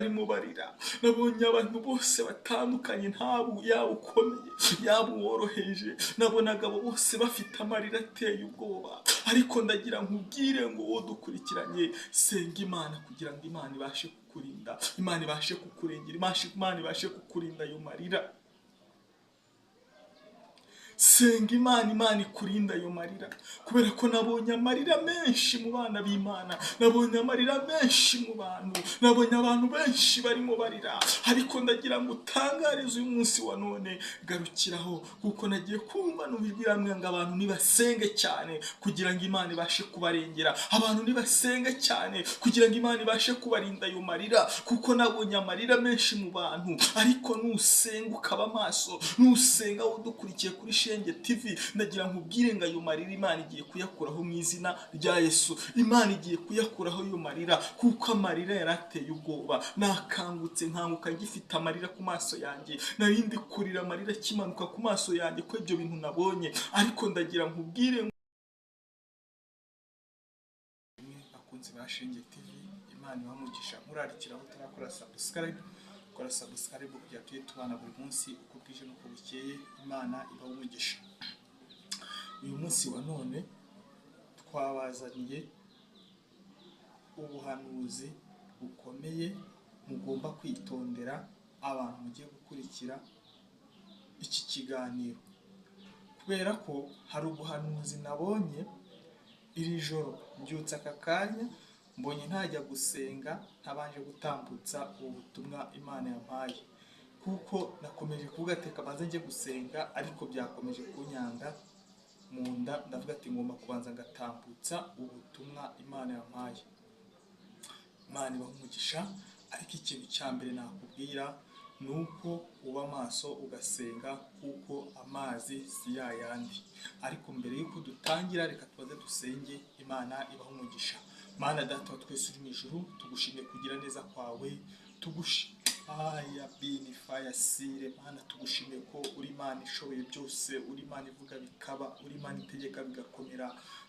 barimo barira. Nabonye abantu bose batandukanye, ntabu yaba ukomeye yaba uworoheje, nabonaga abo bose bafite amarira ateye ubwoba. Ariko ndagira nkubwire ngo wowe dukurikiranye, senga Imana kugira ngo Imana ibashe kukurinda, Imana ibashe kukurengera, Imana ibashe kukurinda ayo marira. Senga Imana, Imana ikurinda ayo marira, kubera ko nabonye amarira menshi mu bana b'Imana, nabonye amarira menshi mu bantu, nabonye abantu benshi barimo barira. Ariko ndagira ngo utangarize uyu munsi wa none, garukiraho, kuko nagiye kumva n'ijwi riramwe ngo abantu nibasenge cyane kugira ngo Imana ibashe kubarengera, abantu nibasenge cyane kugira ngo Imana ibashe kubarinda ayo marira, kuko nabonye amarira menshi mu bantu. Ariko nusenga ukaba maso, nusenga udukurikiye kuri Shenge TV, ndagira nkubwire ngo ayo marira Imana igiye kuyakuraho mu izina rya Yesu. Imana igiye kuyakuraho ayo marira, kuko amarira yarateye ubwoba. Nakangutse nkanguka ngifite amarira ku maso yanjye, narindi kurira amarira kimanuka ku maso yanjye ko ibyo bintu nabonye. Ariko ndagira nkubwire akunze ba Shenge TV, Imana ibamugisha. Murarikira aho turakora subscribe, kora subscribe kugira tujye tubana buri munsi uko bwije n'uko bukeye. Imana ibamugisha. Uyu munsi wa none twabazaniye ubuhanuzi bukomeye mugomba kwitondera abantu mugiye gukurikira iki kiganiro, kubera ko hari ubuhanuzi nabonye iri joro. Mbyutse aka kanya mbonye ntajya gusenga ntabanje gutambutsa ubutumwa Imana yampaye, kuko nakomeje kugateka maze njye gusenga, ariko byakomeje kunyanga mu nda. Ndavuga ati ngomba kubanza ngatambutsa ubutumwa Imana yampaye. Imana ibamugisha. Ariko ikintu cya mbere nakubwira nuko uba maso ugasenga, kuko amazi si yayandi. Ariko mbere yuko dutangira, reka tubaze dusenge. Imana ibamugisha. Mana Data wa twese uri mu ijuru, tugushimye kugira neza kwawe, aya bini faya sire. Mana tugushimye ko uri Imana ishoboye byose, uri Imana ivuga bikaba, uri Imana itegeka bigakomera.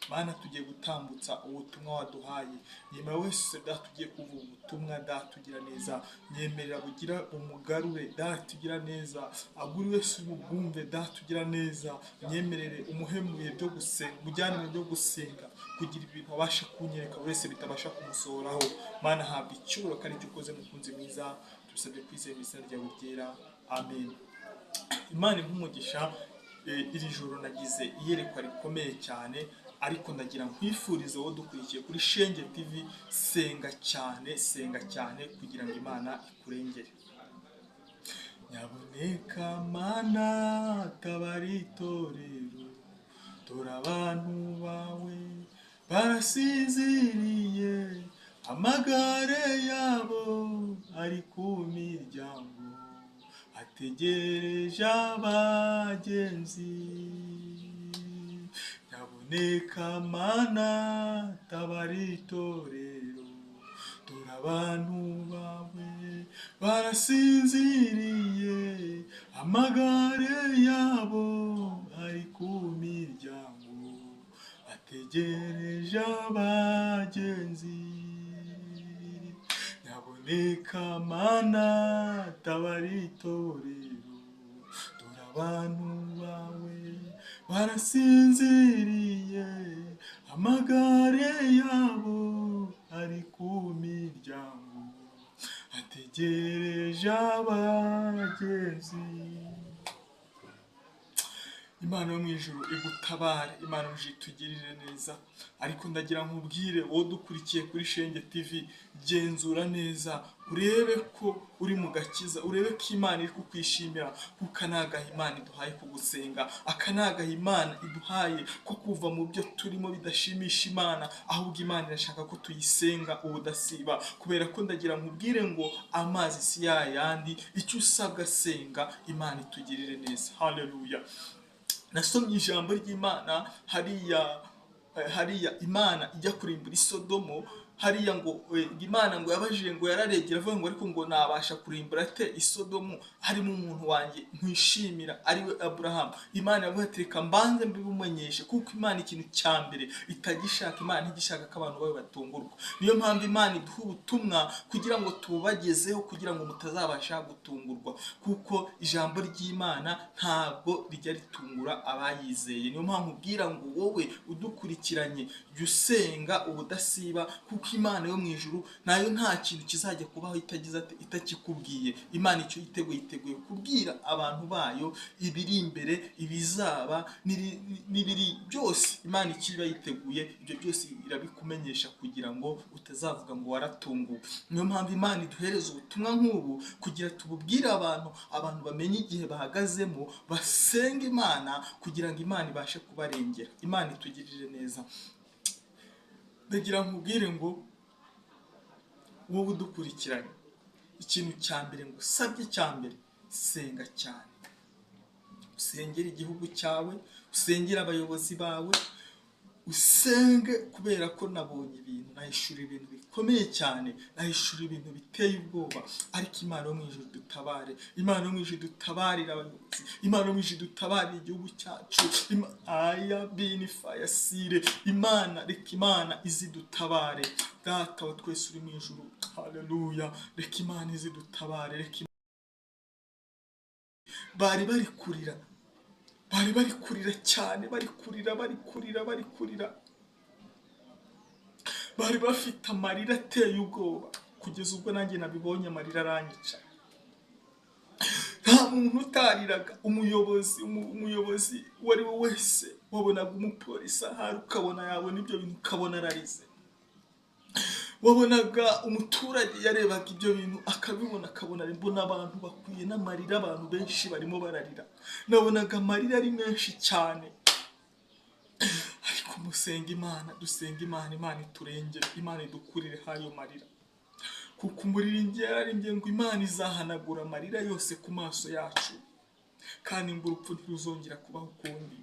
Mana tugiye gutambutsa ubutumwa waduhaye. Nyemera wese Data ugiye kuvuga ubutumwa, Data ugira neza, nyemerera bugira umugarure, Data ugira neza, aguri wese ubwumve, Data ugira neza, nyemerere umuhemuye byo gusenga, mujyane mu byo gusenga, kugira ibintu abasha kunyereka wese bitabasha kumusohoraho. Mana habwa icyubahiro kandi icyo ukoze mukunzi mwiza, tubisabye kwizera izina ryawe ryera, amen. Imana impumugisha. Iri joro nagize iyerekwa rikomeye cyane, ariko ndagira nkwifurize wowe dukurikiye kuri Shenge TV, senga cyane, senga cyane kugira ngo Imana ikurengere. Nyabuneka Mana tabara itorero, dore abantu bawe barasinziriye, amagare yabo ari ku miryango ategereje abagenzi. Nyabuneka Mana tabara itorero, dore abantu bawe barasinziriye, amagare yabo ari ku miryango ategereje abagenzi. Nyabuneka Mana tabara itorero, dore abantu bawe barasinziriye, amagare yabo ari ku miryango ategereje abagenzi. Imana yo mu ijuru igutabare, Imana uje itugirire neza. Ariko ndagira nkubwire wowe dukurikiye kuri Shenge TV, genzura neza, urebe ko uri mu gakiza, urebe ko Imana iri kukwishimira, kuko anagaha Imana iduhaye kugusenga, akanagaha Imana iduhaye ko kuva mu byo turimo bidashimisha Imana, ahubwo Imana irashaka ko tuyisenga ubudasiba. Kubera ko ndagira nkubwire ngo amazi si yayandi, icyo usabwa senga, Imana itugirire neza. Haleluya. Nasomye ijambo ry'Imana hariya Imana ijya kurimbura Sodomo, hariya ngo Imana ngo yabajije ngo yararegera avuga ngo ariko ngo nabasha kurimbura ate Isodomu harimo umuntu wanjye nkwishimira ariwe Aburahamu. Imana yavuga ati reka mbanze mbibumenyeshe, kuko Imana ikintu cya mbere itagishaka, Imana ntigishaka ko abantu bawe batungurwa. Niyo mpamvu Imana iduha ubutumwa kugira ngo tubagezeho, kugira ngo mutazabasha gutungurwa, kuko ijambo ry'Imana ntabwo rijya ritungura abayizeye. Niyo mpamvu ubwira ngo wowe udukurikiranye jya usenga ubudasiba, kuko Imana yo mu ijuru nayo nta kintu kizajya kubaho itakikubwiye. Imana icyo yiteguye kubwira abantu bayo ibiri imbere, ibizaba n'ibiri byose. Imana icyo iba yiteguye ibyo byose irabikumenyesha kugira ngo utazavuga ngo waratunguwe. Niyo mpamvu Imana iduhereza ubutumwa nk'ubu kugira tububwire abantu bamenye igihe bahagazemo, basenga Imana kugira ngo Imana ibashe kubarengera. Imana itugirire neza. Ndagira nkubwire ngo wowe udukurikiranye, ikintu cya mbere ngo usabye cya mbere, senga cyane. Usengera igihugu cyawe, usengera abayobozi bawe, usenge, kubera ko nabonye ibintu, nahishura ibintu bikomeye cyane, nahishura ibintu biteye ubwoba. Ariko Imana yo mu ijuru dutabare, Imana yo mu ijuru dutabarira abayobozi, Imana yo mu ijuru dutabarira igihugu cyacu. Aya binifaya sire, Imana, reka Imana izidutabare. Data wa twese uri mu ijuru, haleluya, reka Imana izidutabare. Reka bari kurira cyane, bari kurira, bari bafite amarira ateye ubwoba, kugeza ubwo nanjye nabibonye amarira aranyica. Nta muntu utariraga. Umuyobozi uwo ari we wese wabonaga umupolisi ahari ukabona yabona ibyo bintu ukabona ararize. Wabonaga umuturage yarebaga ibyo bintu akabibona akabona mbona abantu bakwiye n'amarira, abantu benshi barimo bararira. Nabonaga amarira ari menshi cyane. Ariko musenga Imana, dusenga Imana, Imana iturengere, Imana idukurire hayo marira. Kuko umuririmbyi yararimbye ngo Imana izahanagura amarira yose ku maso yacu, kandi ngo urupfu ntiruzongera kubaho ukundi.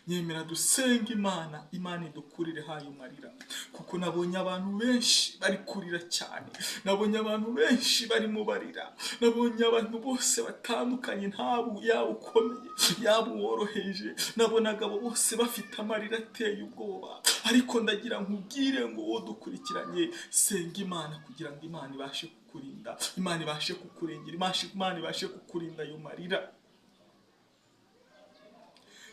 Nyemera dusenga Imana, Imana idukurire hayo marira. Kuko nabonye abantu benshi bari kurira cyane, nabonye abantu benshi barimo barira, nabonye abantu bose batandukanye, yaba ukomeye yaba uworoheje, nabonaga abo bose bafite amarira ateye ubwoba. Ariko ndagira nkubwire ngo wowe dukurikiranye, senga Imana kugira ngo Imana ibashe kukurinda, Imana ibashe kukurengera, Imana ibashe kukurinda ayo marira.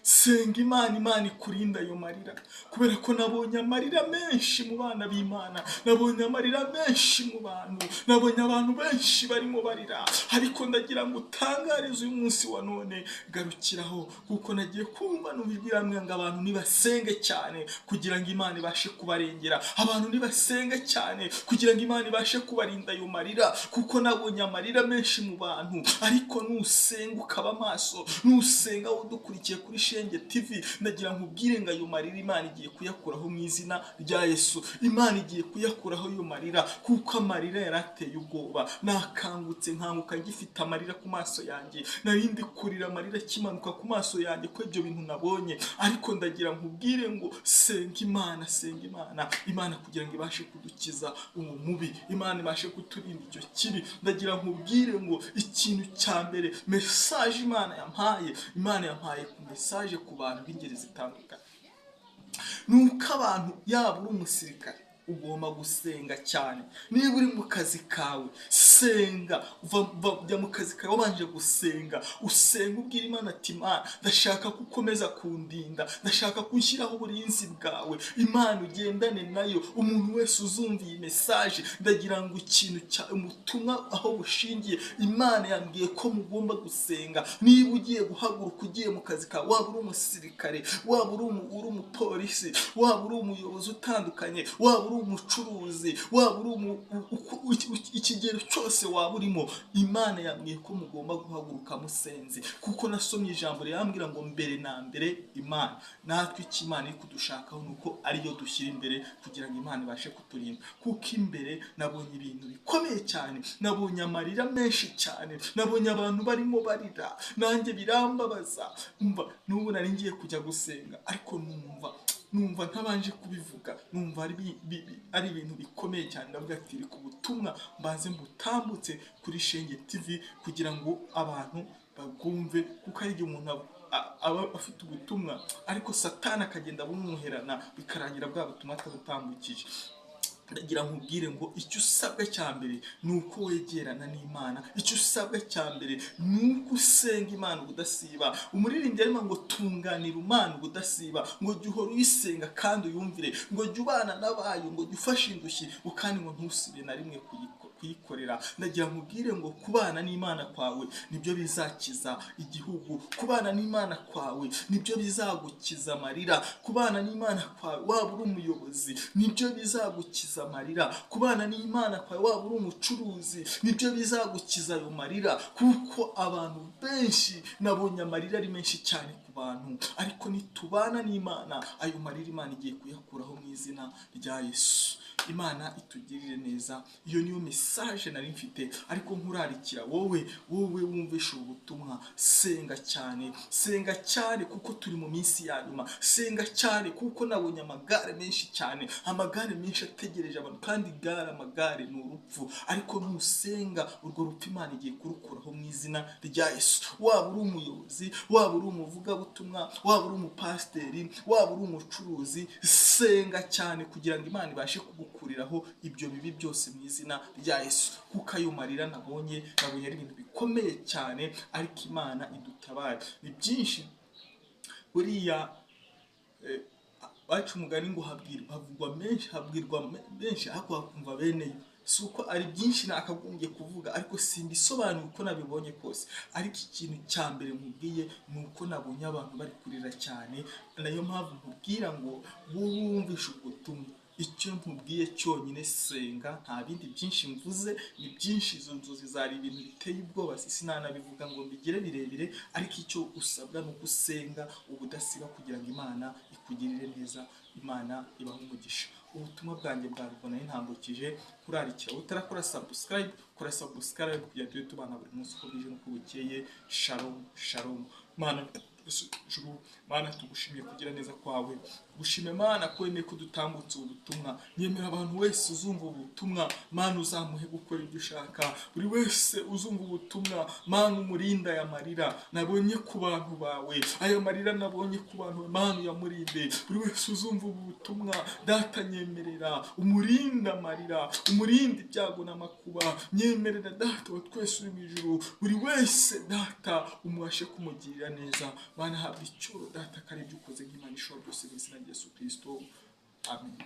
Senga Imana, Imana ikurinda ayo marira, kubera ko nabonye amarira menshi mu bana b'Imana, nabonye amarira menshi mu bantu, nabonye abantu benshi barimo barira. Ariko ndagira ngo utangarize uyu munsi wa none, garukiraho, kuko nagiye kumva n'ubijwi ramwe ngo abantu nibasenge cyane kugira ngo Imana ibashe kubarengera, abantu nibasenge cyane kugira ngo Imana ibashe kubarinda ayo marira, kuko nabonye amarira menshi mu bantu. Ariko nusenga ukaba maso, nusenga udukurikiye kuri Shenge TV, ndagira nkubwire ngo ayo marira Imana igiye kuyakuraho mu izina rya Yesu. Imana igiye kuyakuraho ayo marira, kuko amarira yarateye ubwoba. Nakangutse nkanguka ngifite amarira ku maso yanjye, narindi kurira amarira kimanuka ku maso yanjye ko ibyo bintu nabonye. Ariko ndagira nkubwire ngo senga Imana, senga Imana, Imana kugira ngo ibashe kudukiza umubi, Imana ibashe kuturinda icyo kibi. Ndagira nkubwire ngo ikintu cya mbere, message Imana yampaye ku message ku bantu b'ingeri zitandukanye, nuko abantu, yaba uri umusirikare ugomba gusenga cyane. Niba uri mu kazi kawe, senga, jya mu kazi kawe wabanje gusenga, usenga ubwira Imana ati Imana, ndashaka gukomeza kundinda, ndashaka gushyiraho uburinzi bwawe. Imana ugendane nayo. Umuntu wese uzumva iyi message, ndagira ngo ikintu cya umutumwa aho bushingiye, Imana yambwiye ko mugomba gusenga. Niba ugiye guhaguruka ugiye mu kazi kawe, waba uri umusirikare, waba uri umupolisi, waba uri umuyobozi utandukanye, waba uri umucuruzi, waba uri ikigero cyose waba urimo, Imana yambwiye ko mugomba guhaguruka musenze. Kuko nasomye ijambo rirambwira ngo mbere na mbere Imana. Natwe icyo Imana iri kudushakaho nuko ariyo dushyira imbere kugira ngo Imana ibashe kuturinda. Kuko imbere nabonye ibintu bikomeye cyane, nabonye amarira menshi cyane, nabonye abantu barimo barira, nanjye birambabaza. Umva, n'ubu nari ngiye kujya gusenga, ariko numva numva ntabanje kubivuga, numva ari ibintu bikomeye cyane. Ndavuga ati reka ubutumwa mbanze mbutambutse kuri Shenge TV kugira ngo abantu babwumve, kuko ari igihe umuntu aba afite ubutumwa ariko Satani akagenda bumwoherana bikarangira bwa butumwa atabutambukije. Ndagira nkubwire ngo icyo usabwa cya mbere ni uko wegerana n'Imana, icyo usabwa cya mbere ni uko usenga Imana ubudasiba. Umuririmbyi arimo ngo tunganira Imana ubudasiba, ngo jya uhora uyisenga kandi uyumvire, ngo jya ubana n'abayo, ngo jya ufashe indushyi, kandi ngo ntusibe na rimwe kuyikorera. Ndagira nkubwire ngo kubana n'Imana kwawe nibyo bizakiza igihugu, kubana n'Imana kwawe nibyo bizagukiza amarira, kubana n'Imana kwawe waba uri umuyobozi nibyo bizagukiza amarira, kubana n'Imana kwawe waba uri umucuruzi nibyo bizagukiza ayo marira, kuko abantu benshi nabonye amarira ari menshi cyane ku bantu, ariko nitubana n'Imana ayo marira Imana igiye kuyakuraho mu izina rya Yesu. Imana itugirire neza. Iyo niyo message nari mfite, ariko nkurarikira wowe wumvisha ubutumwa, senga cyane kuko turi mu minsi ya nyuma. Senga cyane kuko nabonye amagare menshi cyane, amagare menshi ategereje abantu, kandi amagare ni urupfu, ariko nusenga urwo rupfu Imana igiye kurukuraho mu izina rya Yesu. Waba uri umuyobozi, waba uri umuvugabutumwa, waba uri umupasiteri, waba uri umucuruzi, senga cyane kugira ngo Imana ibashe kugukuriraho ibyo bibi byose mu izina rya Yesu, kuko ayo marira nabonye ari ibintu bikomeye cyane, ariko Imana idutabare. Ni byinshi buriya baca umugani ngo havugwa menshi ariko hakumva beneyo. Si uko ari byinshi nakagombye kuvuga, ariko simbisobanura uko nabibonye kose, ariko ikintu cya mbere nkubwiye ni uko nabonye abantu bari kurira cyane. Nayo mpamvu nkubwira ngo wowe wumvishe ubutumwa, icyo nkubwiye cyonyine senga, nta bindi byinshi mvuze. Ni byinshi, izo nzozi zari ibintu biteye ubwoba, sinanabivuga ngo mbigire birebire, ariko icyo usabwa ni uko usenga ubudasiba kugira ngo Imana ikugirire neza, Imana ibahe umugisha. Ubutumwa bwanjye bwarubona ntambukije, kurarikira utarakora subscribe, kora subscribe kugira ngo tubana buri munsi uko bije n'uko bukeye. Shalom. Mana tugushimiye kugira neza kwawe, gushime Mana ko wemeye kudutambutsa ubutumwa. Nyemera abantu wese uzumva ubutumwa Mana uzamuhe gukora ibyo ushaka, buri wese uzumva ubutumwa Mana umurinda aya marira nabonye ku bantu bawe, aya marira nabonye ku bantu Mana uyamurinde. Buri wese uzumva ubutumwa Data nyemerera umurinda amarira, umurinda ibyago n'amakuba, nyemerera Data wa twese uri mu ijuru, buri wese Data umubashe kumugirira neza. Mana habwa icyoro Data, kandi ibyo ukoze nk'Imana ishobora byose mu izina rya Yesu Kristo. Amen.